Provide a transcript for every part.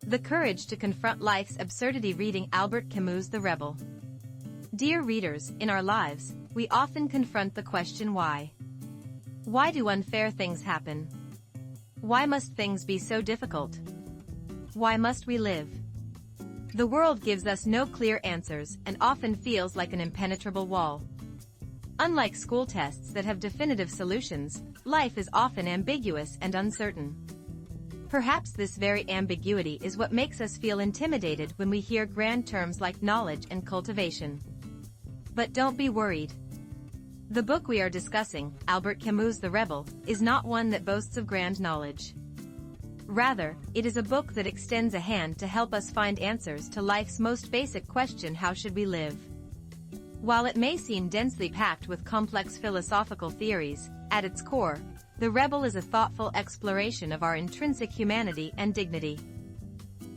The courage to confront life's absurdity. Reading Albert Camus' The Rebel. Dear readers, in our lives, we often confront the question why. Why do unfair things happen? Why must things be so difficult? Why must we live? The world gives us no clear answers and often feels like an impenetrable wall. Unlike school tests that have definitive solutions, life is often ambiguous and uncertain. Perhaps this very ambiguity is what makes us feel intimidated when we hear grand terms like knowledge and cultivation. But don't be worried. The book we are discussing, Albert Camus' The Rebel, is not one that boasts of grand knowledge. Rather, it is a book that extends a hand to help us find answers to life's most basic question: how should we live? While it may seem densely packed with complex philosophical theories, at its core, The Rebel is a thoughtful exploration of our intrinsic humanity and dignity.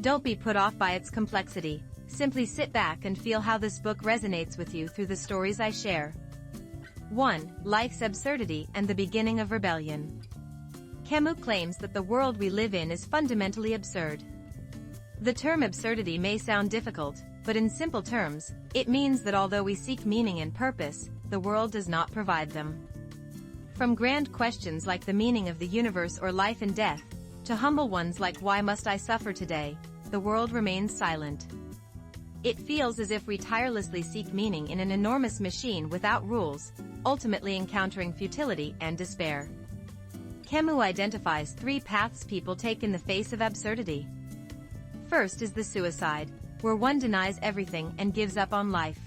Don't be put off by its complexity, simply sit back and feel how this book resonates with you through the stories I share. 1. Life's absurdity and the beginning of rebellion. Camus claims that the world we live in is fundamentally absurd. The term absurdity may sound difficult, but in simple terms, it means that although we seek meaning and purpose, the world does not provide them. From grand questions like the meaning of the universe or life and death, to humble ones like why must I suffer today, the world remains silent. It feels as if we tirelessly seek meaning in an enormous machine without rules, ultimately encountering futility and despair. Camus identifies 3 paths people take in the face of absurdity. First is the suicide, where one denies everything and gives up on life.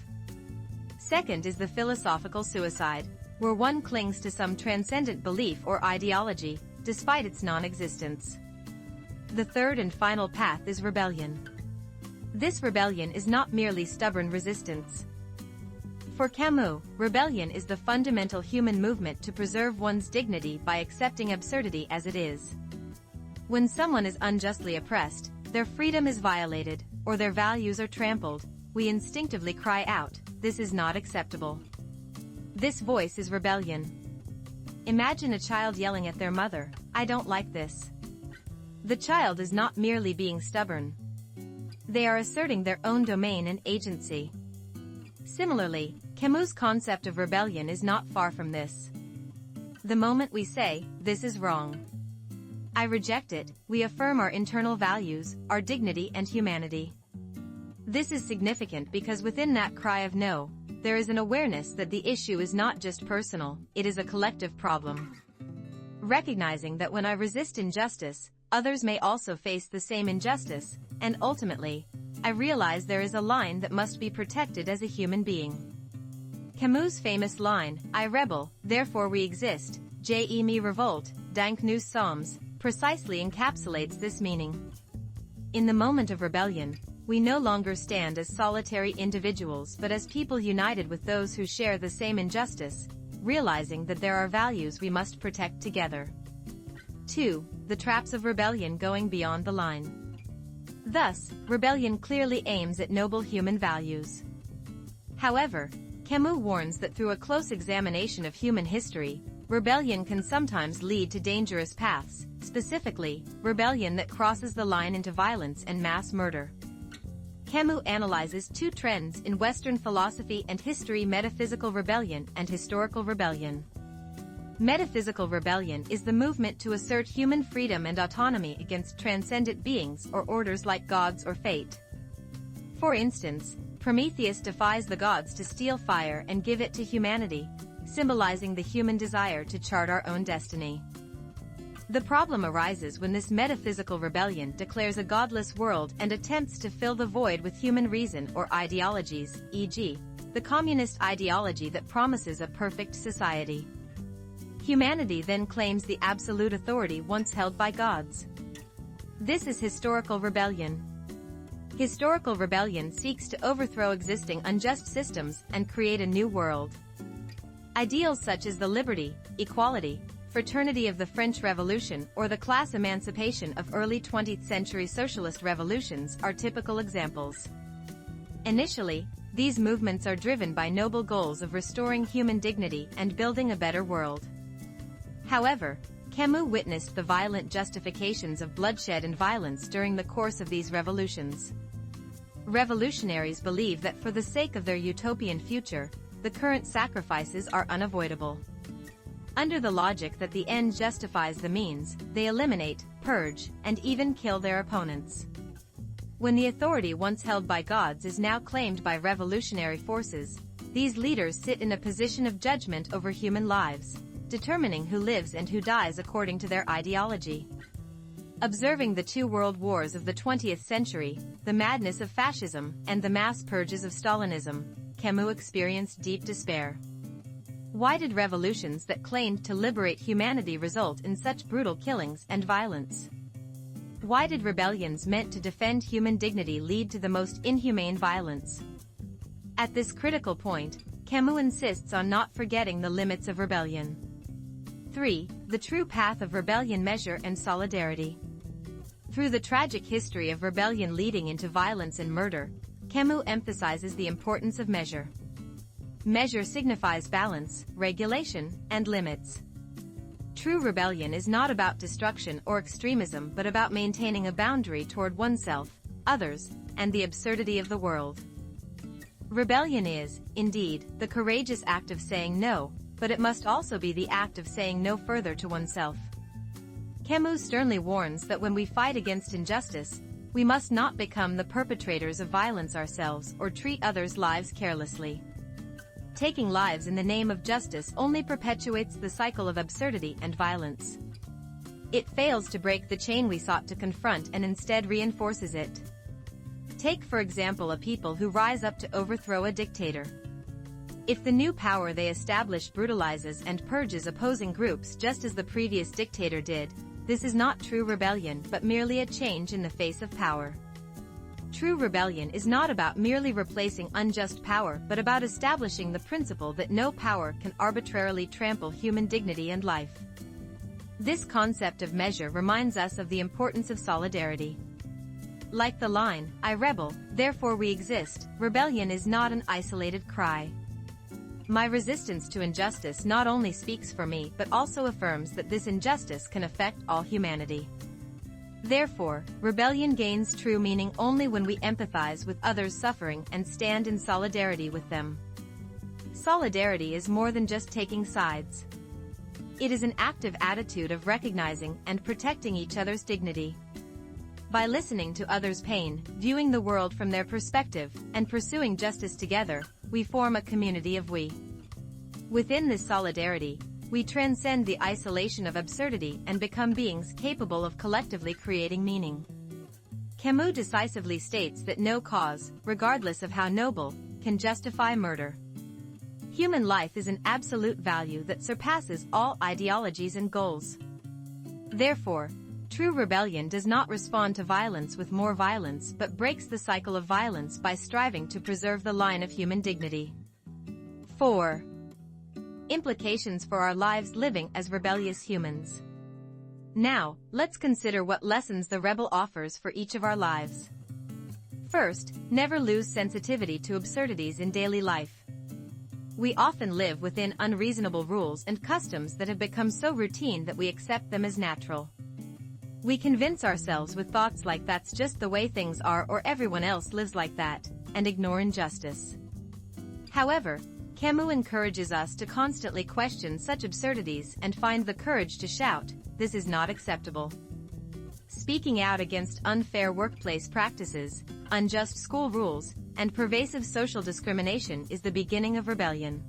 Second is the philosophical suicide, where one clings to some transcendent belief or ideology, despite its non-existence. The third and final path is rebellion. This rebellion is not merely stubborn resistance. For Camus, rebellion is the fundamental human movement to preserve one's dignity by accepting absurdity as it is. When someone is unjustly oppressed, their freedom is violated, or their values are trampled, we instinctively cry out, "This is not acceptable." This voice is rebellion. Imagine a child yelling at their mother, "I don't like this." The child is not merely being stubborn. They are asserting their own domain and agency. Similarly, Camus' concept of rebellion is not far from this. The moment we say, "This is wrong. I reject it," we affirm our internal values, our dignity and humanity. This is significant because within that cry of no, there is an awareness that the issue is not just personal, it is a collective problem. Recognizing that when I resist injustice, others may also face the same injustice, and ultimately, I realize there is a line that must be protected as a human being. Camus' famous line, "I rebel, therefore we exist, je me revolte, donc nous sommes," precisely encapsulates this meaning. In the moment of rebellion, we no longer stand as solitary individuals but as people united with those who share the same injustice, realizing that there are values we must protect together. 2. The traps of rebellion going beyond the line. Thus, rebellion clearly aims at noble human values. However, Camus warns that through a close examination of human history, rebellion can sometimes lead to dangerous paths, specifically, rebellion that crosses the line into violence and mass murder. Camus analyzes 2 trends in Western philosophy and history: metaphysical rebellion and historical rebellion. Metaphysical rebellion is the movement to assert human freedom and autonomy against transcendent beings or orders like gods or fate. For instance, Prometheus defies the gods to steal fire and give it to humanity, symbolizing the human desire to chart our own destiny. The problem arises when this metaphysical rebellion declares a godless world and attempts to fill the void with human reason or ideologies, e.g., the communist ideology that promises a perfect society. Humanity then claims the absolute authority once held by gods. This is historical rebellion. Historical rebellion seeks to overthrow existing unjust systems and create a new world. Ideals such as the liberty, equality, fraternity of the French Revolution or the class emancipation of early 20th century socialist revolutions are typical examples. Initially, these movements are driven by noble goals of restoring human dignity and building a better world. However, Camus witnessed the violent justifications of bloodshed and violence during the course of these revolutions. Revolutionaries believe that for the sake of their utopian future, the current sacrifices are unavoidable. Under the logic that the end justifies the means, they eliminate, purge, and even kill their opponents. When the authority once held by gods is now claimed by revolutionary forces, these leaders sit in a position of judgment over human lives, determining who lives and who dies according to their ideology. Observing the two world wars of the 20th century, the madness of fascism, and the mass purges of Stalinism, Camus experienced deep despair. Why did revolutions that claimed to liberate humanity result in such brutal killings and violence? Why did rebellions meant to defend human dignity lead to the most inhumane violence? At this critical point, Camus insists on not forgetting the limits of rebellion. 3. The true path of rebellion: measure and solidarity. Through the tragic history of rebellion leading into violence and murder, Camus emphasizes the importance of measure. Measure signifies balance, regulation, and limits. True rebellion is not about destruction or extremism but about maintaining a boundary toward oneself, others, and the absurdity of the world. Rebellion is, indeed, the courageous act of saying no, but it must also be the act of saying no further to oneself. Camus sternly warns that when we fight against injustice, we must not become the perpetrators of violence ourselves or treat others' lives carelessly. Taking lives in the name of justice only perpetuates the cycle of absurdity and violence. It fails to break the chain we sought to confront and instead reinforces it. Take for example a people who rise up to overthrow a dictator. If the new power they establish brutalizes and purges opposing groups just as the previous dictator did, this is not true rebellion but merely a change in the face of power. True rebellion is not about merely replacing unjust power but about establishing the principle that no power can arbitrarily trample human dignity and life. This concept of measure reminds us of the importance of solidarity. Like the line, "I rebel, therefore we exist," rebellion is not an isolated cry. My resistance to injustice not only speaks for me but also affirms that this injustice can affect all humanity. Therefore, rebellion gains true meaning only when we empathize with others' suffering and stand in solidarity with them. Solidarity is more than just taking sides. It is an active attitude of recognizing and protecting each other's dignity. By listening to others' pain, viewing the world from their perspective, and pursuing justice together, we form a community of we. Within this solidarity, we transcend the isolation of absurdity and become beings capable of collectively creating meaning. Camus decisively states that no cause, regardless of how noble, can justify murder. Human life is an absolute value that surpasses all ideologies and goals. Therefore, true rebellion does not respond to violence with more violence but breaks the cycle of violence by striving to preserve the line of human dignity. 4. Implications for our lives living as rebellious humans. Now, let's consider what lessons the rebel offers for each of our lives. First, never lose sensitivity to absurdities in daily life. We often live within unreasonable rules and customs that have become so routine that we accept them as natural. We convince ourselves with thoughts like "that's just the way things are" or "everyone else lives like that," and ignore injustice. However, Camus encourages us to constantly question such absurdities and find the courage to shout, "This is not acceptable." Speaking out against unfair workplace practices, unjust school rules, and pervasive social discrimination is the beginning of rebellion.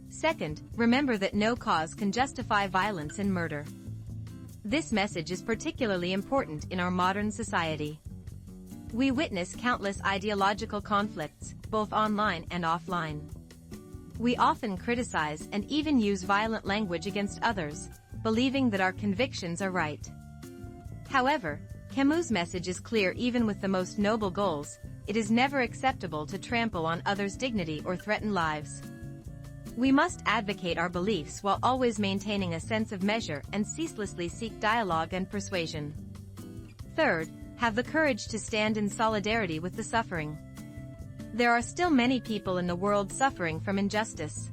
Second, remember that no cause can justify violence and murder. This message is particularly important in our modern society. We witness countless ideological conflicts, both online and offline. We often criticize and even use violent language against others, believing that our convictions are right. However, Camus' message is clear: even with the most noble goals, it is never acceptable to trample on others' dignity or threaten lives. We must advocate our beliefs while always maintaining a sense of measure and ceaselessly seek dialogue and persuasion. Third, have the courage to stand in solidarity with the suffering. There are still many people in the world suffering from injustice.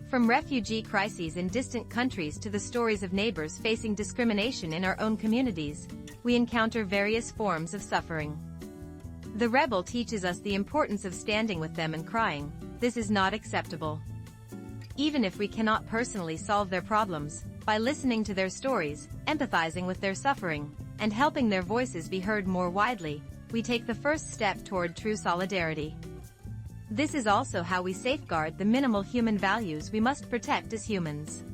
From refugee crises in distant countries to the stories of neighbors facing discrimination in our own communities, we encounter various forms of suffering. The rebel teaches us the importance of standing with them and crying, "This is not acceptable." Even if we cannot personally solve their problems, by listening to their stories, empathizing with their suffering, and helping their voices be heard more widely, we take the first step toward true solidarity. This is also how we safeguard the minimal human values we must protect as humans.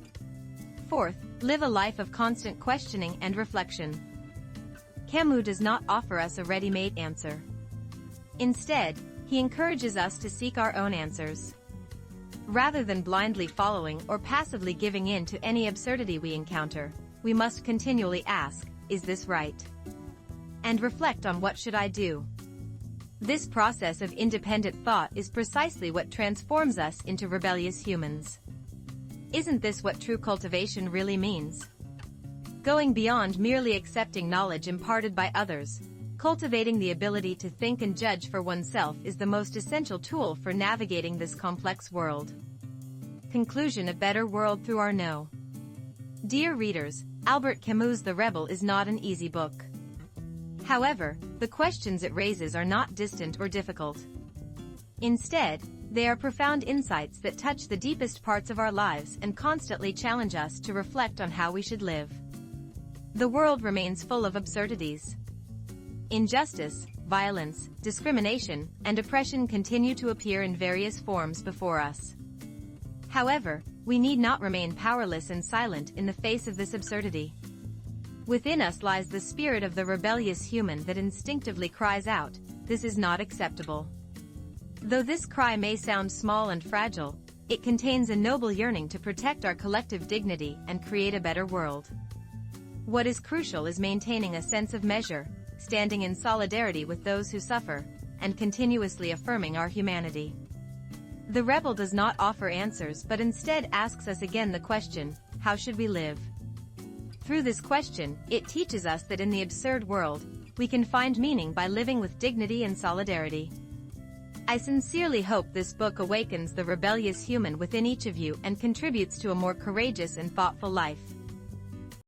Fourth, live a life of constant questioning and reflection. Camus does not offer us a ready-made answer. Instead, he encourages us to seek our own answers. Rather than blindly following or passively giving in to any absurdity we encounter, we must continually ask, "Is this right?" and reflect on what should I do. This process of independent thought is precisely what transforms us into rebellious humans. Isn't this what true cultivation really means? Going beyond merely accepting knowledge imparted by others, cultivating the ability to think and judge for oneself is the most essential tool for navigating this complex world. Conclusion: a better world through our no. Dear readers, Albert Camus' The Rebel is not an easy book. However, the questions it raises are not distant or difficult. Instead, they are profound insights that touch the deepest parts of our lives and constantly challenge us to reflect on how we should live. The world remains full of absurdities. Injustice, violence, discrimination, and oppression continue to appear in various forms before us. However, we need not remain powerless and silent in the face of this absurdity. Within us lies the spirit of the rebellious human that instinctively cries out, "This is not acceptable." Though this cry may sound small and fragile, it contains a noble yearning to protect our collective dignity and create a better world. What is crucial is maintaining a sense of measure, standing in solidarity with those who suffer, and continuously affirming our humanity. The Rebel does not offer answers but instead asks us again the question, how should we live? Through this question, it teaches us that in the absurd world, we can find meaning by living with dignity and solidarity. I sincerely hope this book awakens the rebellious human within each of you and contributes to a more courageous and thoughtful life.